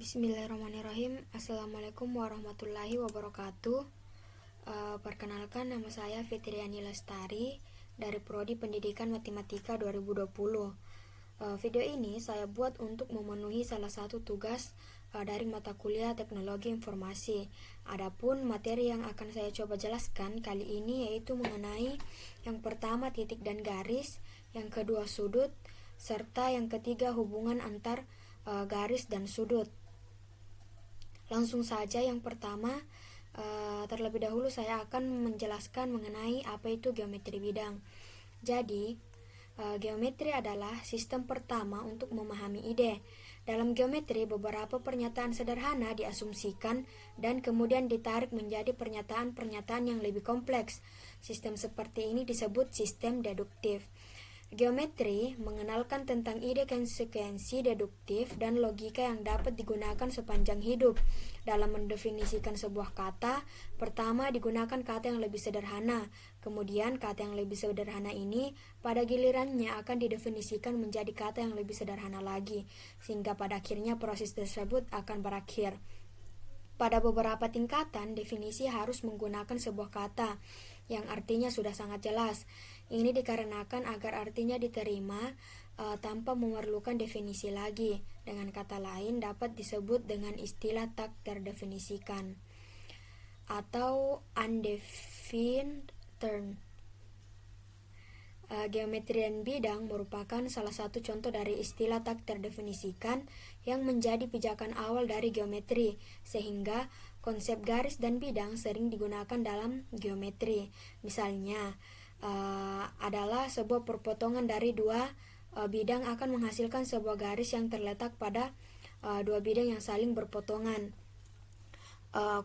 Bismillahirrahmanirrahim. Assalamualaikum warahmatullahi wabarakatuh. Perkenalkan, nama saya Fitriani Lestari dari Prodi Pendidikan Matematika 2020. Video ini saya buat untuk memenuhi salah satu tugas dari mata kuliah Teknologi Informasi. Adapun materi yang akan saya coba jelaskan kali ini yaitu mengenai yang pertama titik dan garis, yang kedua sudut, serta yang ketiga hubungan antar garis dan sudut. Langsung saja, yang pertama, terlebih dahulu saya akan menjelaskan mengenai apa itu geometri bidang. Jadi, geometri adalah sistem pertama untuk memahami ide. Dalam geometri, beberapa pernyataan sederhana diasumsikan dan kemudian ditarik menjadi pernyataan-pernyataan yang lebih kompleks. Sistem seperti ini disebut sistem deduktif. Geometri mengenalkan tentang ide konsekuensi deduktif dan logika yang dapat digunakan sepanjang hidup. Dalam mendefinisikan sebuah kata, pertama digunakan kata yang lebih sederhana. Kemudian kata yang lebih sederhana ini pada gilirannya akan didefinisikan menjadi kata yang lebih sederhana lagi, sehingga pada akhirnya proses tersebut akan berakhir. Pada beberapa tingkatan, definisi harus menggunakan sebuah kata yang artinya sudah sangat jelas. Ini dikarenakan agar artinya diterima tanpa memerlukan definisi lagi. Dengan kata lain, dapat disebut dengan istilah tak terdefinisikan atau undefined term. Geometrian bidang merupakan salah satu contoh dari istilah tak terdefinisikan yang menjadi pijakan awal dari geometri, sehingga konsep garis dan bidang sering digunakan dalam geometri. Misalnya, adalah sebuah perpotongan dari dua bidang akan menghasilkan sebuah garis yang terletak pada dua bidang yang saling berpotongan.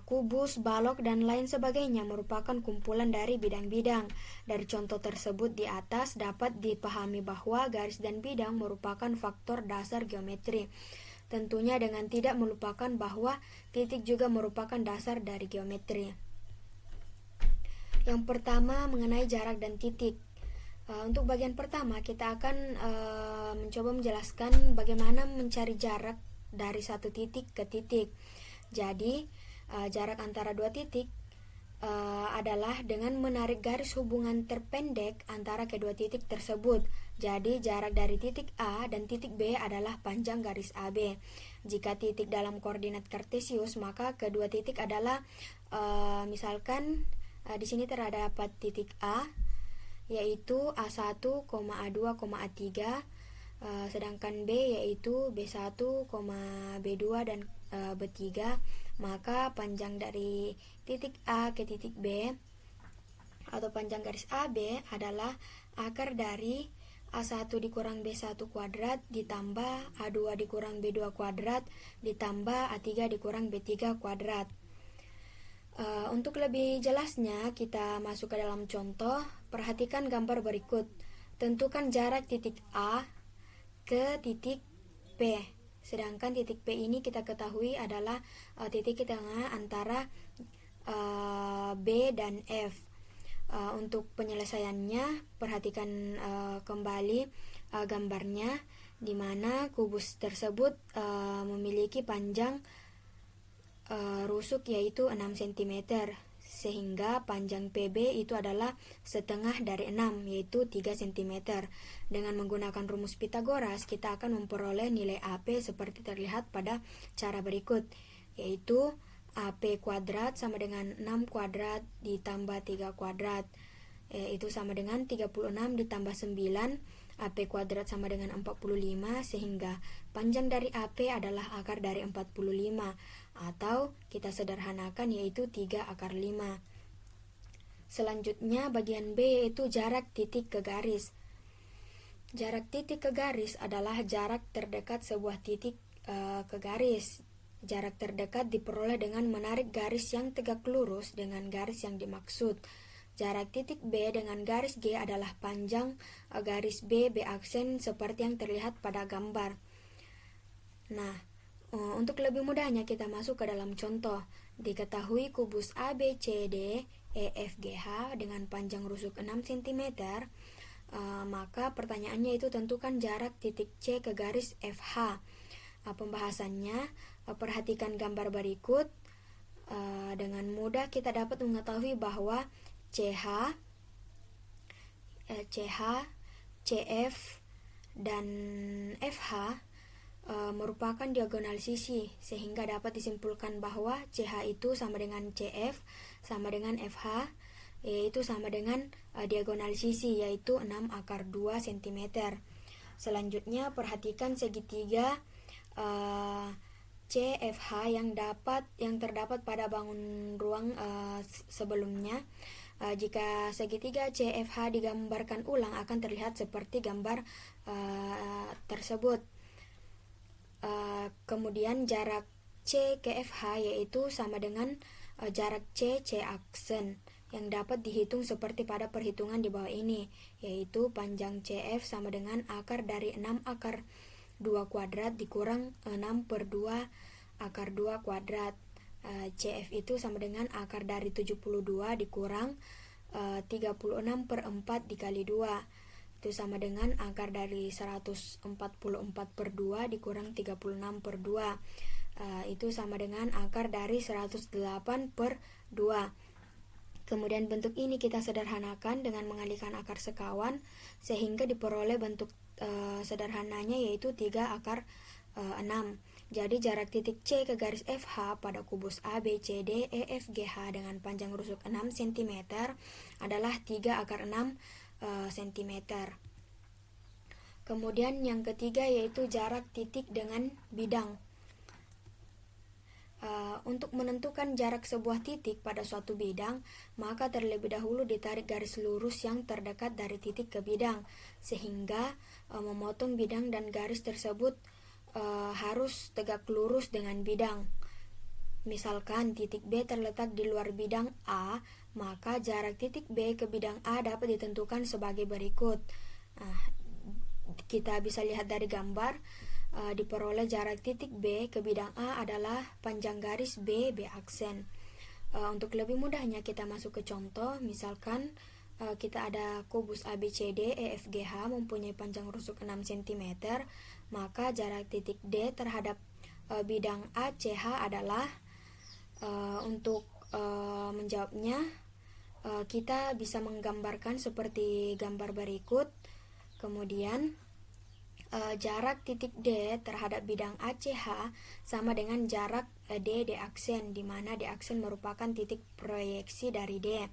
Kubus, balok, dan lain sebagainya merupakan kumpulan dari bidang-bidang. Dari contoh tersebut di atas dapat dipahami bahwa garis dan bidang merupakan faktor dasar geometri. Tentunya dengan tidak melupakan bahwa titik juga merupakan dasar dari geometri. Yang pertama, mengenai jarak dan titik. Untuk bagian pertama, kita akan mencoba menjelaskan bagaimana mencari jarak dari satu titik ke titik. Jadi, jarak antara dua titik adalah dengan menarik garis hubungan terpendek antara kedua titik tersebut. Jadi, jarak dari titik A dan titik B adalah panjang garis AB. Jika titik dalam koordinat kartesius, maka kedua titik adalah misalkan di sini terdapat titik A yaitu A1, A2, A3, sedangkan B yaitu B1, B2 dan B3. Maka panjang dari titik A ke titik B atau panjang garis AB adalah akar dari A1 dikurang B1 kuadrat ditambah A2 dikurang B2 kuadrat ditambah A3 dikurang B3 kuadrat. Untuk lebih jelasnya, kita masuk ke dalam contoh. Perhatikan gambar berikut. Tentukan jarak titik A ke titik P. Sedangkan titik P ini kita ketahui adalah titik tengah antara B dan F. Untuk penyelesaiannya, perhatikan kembali gambarnya, di mana kubus tersebut memiliki panjang rusuk yaitu 6 cm, sehingga panjang PB itu adalah setengah dari 6 yaitu 3 cm. Dengan menggunakan rumus Pythagoras, kita akan memperoleh nilai AP seperti terlihat pada cara berikut, yaitu AP kuadrat sama dengan 6 kuadrat ditambah 3 kuadrat, itu sama dengan 36 ditambah 9. AP kuadrat sama dengan 45, sehingga panjang dari AP adalah akar dari 45, atau kita sederhanakan yaitu 3 akar 5. Selanjutnya bagian B yaitu jarak titik ke garis. Jarak titik ke garis adalah jarak terdekat sebuah titik ke garis. Jarak terdekat diperoleh dengan menarik garis yang tegak lurus dengan garis yang dimaksud. Jarak titik B dengan garis G adalah panjang garis B aksen seperti yang terlihat pada gambar. Nah, untuk lebih mudahnya kita masuk ke dalam contoh. Diketahui kubus ABCD EFGH dengan panjang rusuk 6 cm, maka pertanyaannya itu tentukan jarak titik C ke garis FH. Pembahasannya, perhatikan gambar berikut. Dengan mudah kita dapat mengetahui bahwa CH, CF, dan FH merupakan diagonal sisi, sehingga dapat disimpulkan bahwa CH itu sama dengan CF sama dengan FH, yaitu sama dengan diagonal sisi, yaitu 6/2 cm. Selanjutnya perhatikan segitiga CFH yang terdapat pada bangun ruang sebelumnya. Jika segitiga CFH digambarkan ulang akan terlihat seperti gambar tersebut. Kemudian jarak C ke FH yaitu sama dengan jarak C aksen yang dapat dihitung seperti pada perhitungan di bawah ini, yaitu panjang CF sama dengan akar dari 6/2 kuadrat dikurang 6/2 akar 2 kuadrat. CF itu sama dengan akar dari 72 dikurang 36/4 dikali 2. Itu sama dengan akar dari 144/2 dikurang 36/2. Itu sama dengan akar dari 108/2. Kemudian bentuk ini kita sederhanakan dengan mengalihkan akar sekawan sehingga diperoleh bentuk sederhananya yaitu 3/6. Jadi jarak titik C ke garis FH pada kubus ABCD EFGH dengan panjang rusuk 6 cm adalah 3/6 cm. Kemudian yang ketiga yaitu jarak titik dengan bidang. Untuk menentukan jarak sebuah titik pada suatu bidang, maka terlebih dahulu ditarik garis lurus yang terdekat dari titik ke bidang, sehingga memotong bidang dan garis tersebut harus tegak lurus dengan bidang. Misalkan titik B terletak di luar bidang A, maka jarak titik B ke bidang A dapat ditentukan sebagai berikut. Kita bisa lihat dari gambar, diperoleh jarak titik B ke bidang A adalah panjang garis B aksen. Untuk lebih mudahnya kita masuk ke contoh. Misalkan kita ada kubus ABCD EFGH mempunyai panjang rusuk 6 cm, maka jarak titik D terhadap bidang ACH adalah untuk menjawabnya kita bisa menggambarkan seperti gambar berikut. Kemudian jarak titik D terhadap bidang ACH sama dengan jarak D aksen, di mana D aksen merupakan titik proyeksi dari D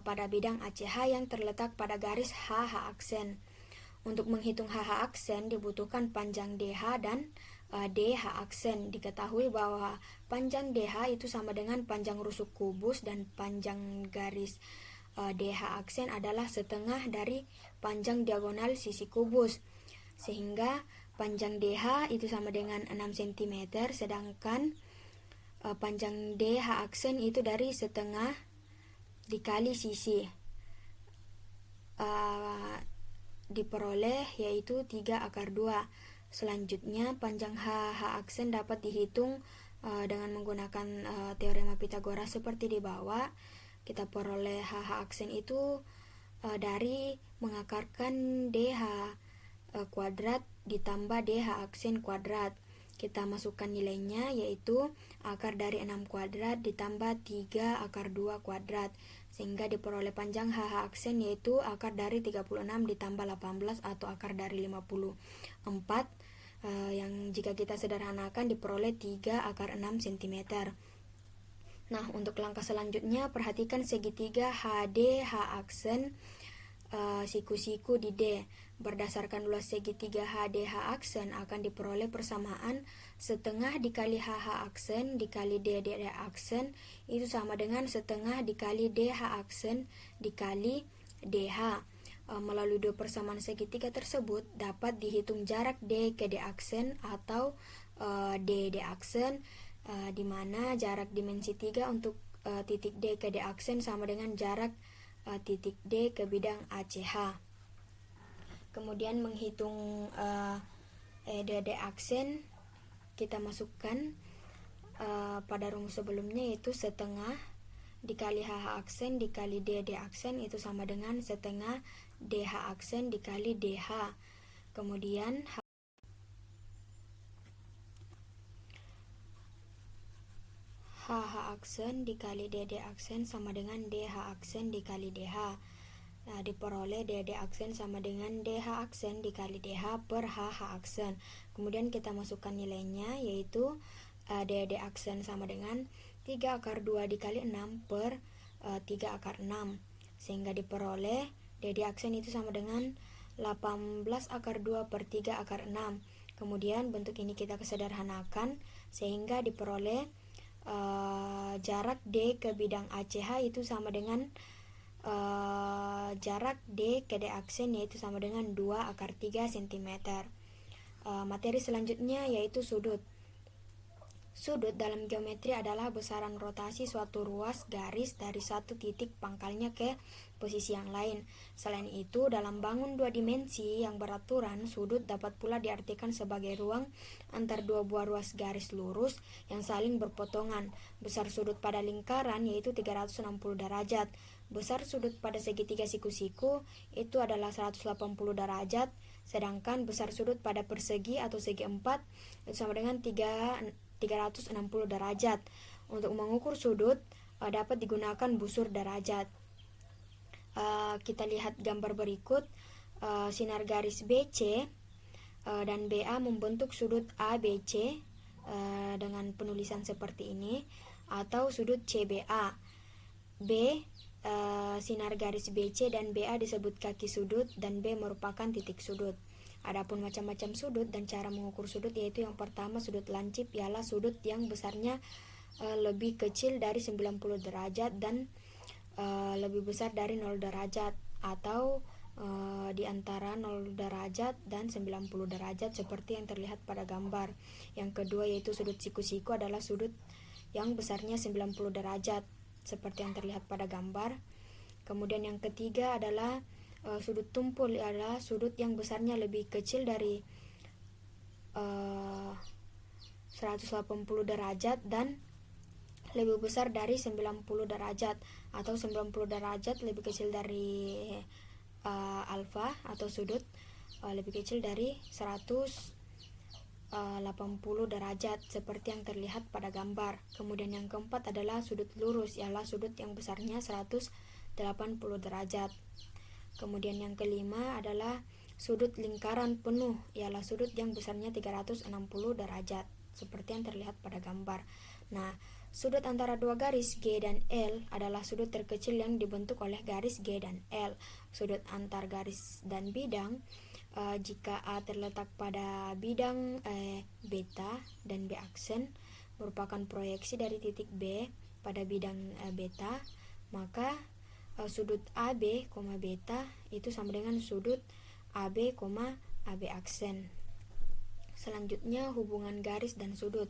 pada bidang ACH yang terletak pada garis HH aksen. Untuk menghitung HH aksen dibutuhkan panjang DH dan DH aksen. Diketahui bahwa panjang DH itu sama dengan panjang rusuk kubus dan panjang garis DH aksen adalah setengah dari panjang diagonal sisi kubus, sehingga panjang DH itu sama dengan 6 cm, sedangkan panjang DH aksen itu dari setengah dikali sisi, diperoleh yaitu 3/2. Selanjutnya panjang HH aksen dapat dihitung dengan menggunakan teorema Pythagoras seperti di bawah. Kita peroleh HH aksen itu dari mengakarkan DH kuadrat ditambah DH aksen kuadrat. Kita masukkan nilainya yaitu akar dari 6 kuadrat ditambah 3/2 kuadrat, sehingga diperoleh panjang HH aksen yaitu akar dari 36 ditambah 18 atau akar dari 54, yang jika kita sederhanakan diperoleh 3/6 cm. Nah, untuk langkah selanjutnya perhatikan segitiga HDH aksen siku-siku di D. Berdasarkan luas segitiga HDH aksen akan diperoleh persamaan setengah dikali HH aksen dikali DD aksen itu sama dengan setengah dikali DH aksen dikali DH. Melalui dua persamaan segitiga tersebut dapat dihitung jarak D ke D aksen atau DD aksen, di mana jarak dimensi 3 untuk titik D ke D aksen sama dengan jarak titik D ke bidang ACH. Kemudian menghitung DD aksen, kita masukkan pada rumus sebelumnya, yaitu setengah dikali HH aksen dikali DD aksen itu sama dengan setengah DH aksen dikali DH. Kemudian aksen dikali DD aksen sama dengan DH aksen dikali DH. Nah, diperoleh DD aksen sama dengan DH aksen dikali DH per HH aksen. Kemudian kita masukkan nilainya, yaitu DD aksen sama dengan 3 akar 2 dikali 6 per 3 akar 6. Sehingga diperoleh DD aksen itu sama dengan 18 akar 2 per 3 akar 6. Kemudian bentuk ini kita kesederhanakan sehingga diperoleh jarak D ke bidang ACH itu sama dengan jarak D ke D aksen, yaitu sama dengan 2 akar 3 cm. Materi selanjutnya yaitu sudut. Sudut dalam geometri adalah besaran rotasi suatu ruas garis dari satu titik pangkalnya ke posisi yang lain. Selain itu, dalam bangun dua dimensi yang beraturan, sudut dapat pula diartikan sebagai ruang antar dua buah ruas garis lurus yang saling berpotongan. Besar sudut pada lingkaran yaitu 360 derajat. Besar sudut pada segitiga siku-siku itu adalah 180 derajat, sedangkan besar sudut pada persegi atau segi empat itu sama dengan 360 derajat. Untuk mengukur sudut dapat digunakan busur derajat. Kita lihat gambar berikut. Sinar garis BC dan BA membentuk sudut ABC dengan penulisan seperti ini, atau sudut CBA. Sinar garis BC dan BA disebut kaki sudut dan B merupakan titik sudut. Adapun macam-macam sudut dan cara mengukur sudut, yaitu yang pertama sudut lancip ialah sudut yang besarnya lebih kecil dari 90 derajat dan lebih besar dari 0 derajat, atau di antara 0 derajat dan 90 derajat seperti yang terlihat pada gambar. Yang kedua yaitu sudut siku-siku adalah sudut yang besarnya 90 derajat seperti yang terlihat pada gambar. Kemudian yang ketiga adalah sudut tumpul, adalah sudut yang besarnya lebih kecil dari 180 derajat dan lebih besar dari 90 derajat, atau 90 derajat lebih kecil dari alfa, atau sudut lebih kecil dari 180 derajat seperti yang terlihat pada gambar. Kemudian yang keempat adalah sudut lurus, ialah sudut yang besarnya 180 derajat. Kemudian yang kelima adalah sudut lingkaran penuh, ialah sudut yang besarnya 360 derajat seperti yang terlihat pada gambar. Nah, sudut antara dua garis G dan L adalah sudut terkecil yang dibentuk oleh garis G dan L. Sudut antar garis dan bidang, jika A terletak pada bidang beta dan B aksen merupakan proyeksi dari titik B pada bidang beta, maka sudut AB, beta itu sama dengan sudut AB, AB aksen. Selanjutnya hubungan garis dan sudut.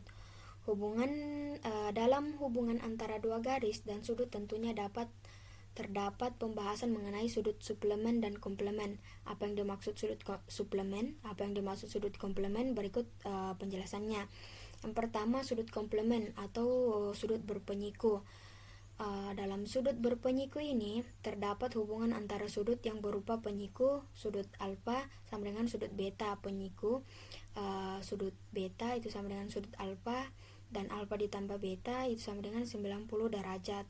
Dalam hubungan antara dua garis dan sudut tentunya terdapat pembahasan mengenai sudut suplemen dan komplemen. Apa yang dimaksud sudut suplemen, apa yang dimaksud sudut komplemen, berikut penjelasannya. Yang pertama, sudut komplemen atau sudut berpenyiku. Dalam sudut berpenyiku ini terdapat hubungan antara sudut yang berupa penyiku, sudut alfa sama dengan sudut beta penyiku. Sudut beta itu sama dengan sudut alfa, dan alfa ditambah beta itu sama dengan 90 derajat.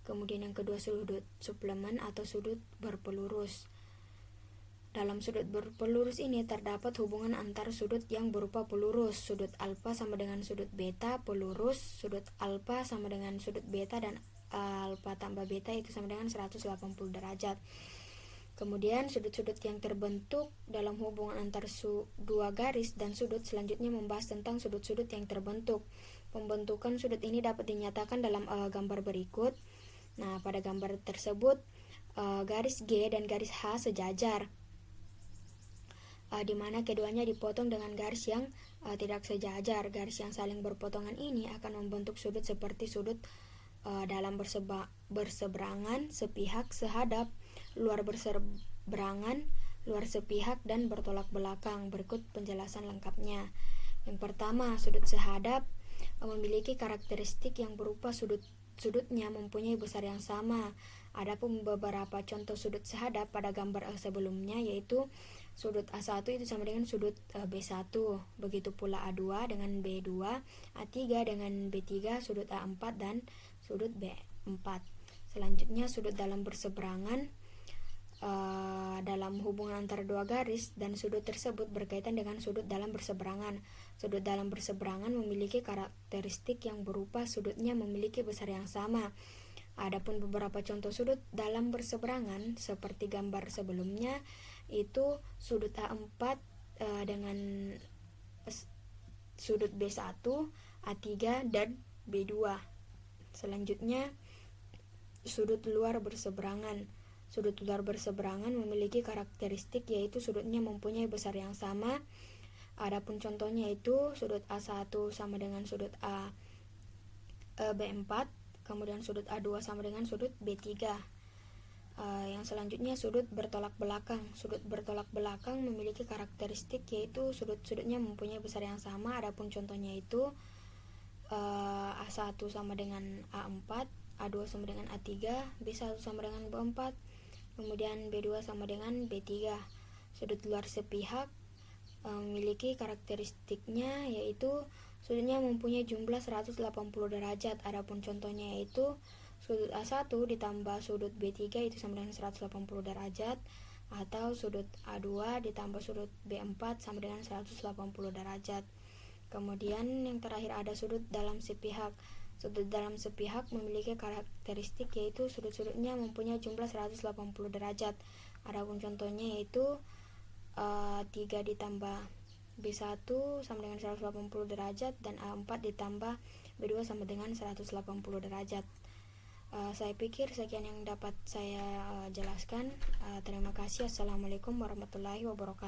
Kemudian yang kedua, sudut suplemen atau sudut berpelurus. Dalam sudut berpelurus ini terdapat hubungan antar sudut yang berupa pelurus. Sudut alfa sama dengan sudut beta pelurus, sudut alfa sama dengan sudut beta, dan alfa tambah beta itu sama dengan 180 derajat. Kemudian sudut-sudut yang terbentuk dalam hubungan antar dua garis dan sudut selanjutnya membahas tentang sudut-sudut yang terbentuk. Pembentukan sudut ini dapat dinyatakan dalam gambar berikut. Nah, pada gambar tersebut garis G dan garis H sejajar, di mana keduanya dipotong dengan garis yang tidak sejajar. Garis yang saling berpotongan ini akan membentuk sudut seperti sudut dalam berseberangan, sepihak, sehadap, luar berseberangan, luar sepihak, dan bertolak belakang. Berikut penjelasan lengkapnya. Yang pertama, sudut sehadap memiliki karakteristik yang berupa sudutnya mempunyai besar yang sama. Adapun beberapa contoh sudut sehadap pada gambar sebelumnya yaitu sudut A1 itu sama dengan sudut B1. Begitu pula A2 dengan B2, A3 dengan B3, sudut A4 dan sudut B4. Selanjutnya sudut dalam berseberangan dalam hubungan antara dua garis dan sudut tersebut berkaitan dengan sudut dalam berseberangan. Sudut dalam berseberangan memiliki karakteristik yang berupa sudutnya memiliki besar yang sama. Adapun beberapa contoh sudut dalam berseberangan seperti gambar sebelumnya itu sudut A4 dengan sudut B1, A3 dan B2. Selanjutnya sudut luar berseberangan. Sudut luar berseberangan memiliki karakteristik yaitu sudutnya mempunyai besar yang sama. Adapun contohnya itu sudut A1 sama dengan sudut B4, kemudian sudut A2 sama dengan sudut B3. Yang selanjutnya sudut bertolak belakang. Sudut bertolak belakang memiliki karakteristik yaitu sudut-sudutnya mempunyai besar yang sama. Adapun contohnya itu A1 sama dengan A4, A2 sama dengan A3, B1 sama dengan B4, kemudian B2 sama dengan B3. Sudut luar sepihak memiliki karakteristiknya yaitu sudutnya mempunyai jumlah 180 derajat. Adapun contohnya yaitu sudut A1 ditambah sudut B3 itu sama dengan 180 derajat, atau sudut A2 ditambah sudut B4 sama dengan 180 derajat. Kemudian yang terakhir ada sudut dalam sepihak. Sudut dalam sepihak memiliki karakteristik yaitu sudut-sudutnya mempunyai jumlah 180 derajat. Adapun contohnya yaitu 3 ditambah B1 sama dengan 180 derajat dan A4 ditambah B2 sama dengan 180 derajat. Saya pikir sekian yang dapat saya jelaskan. Terima kasih. Assalamualaikum warahmatullahi wabarakatuh.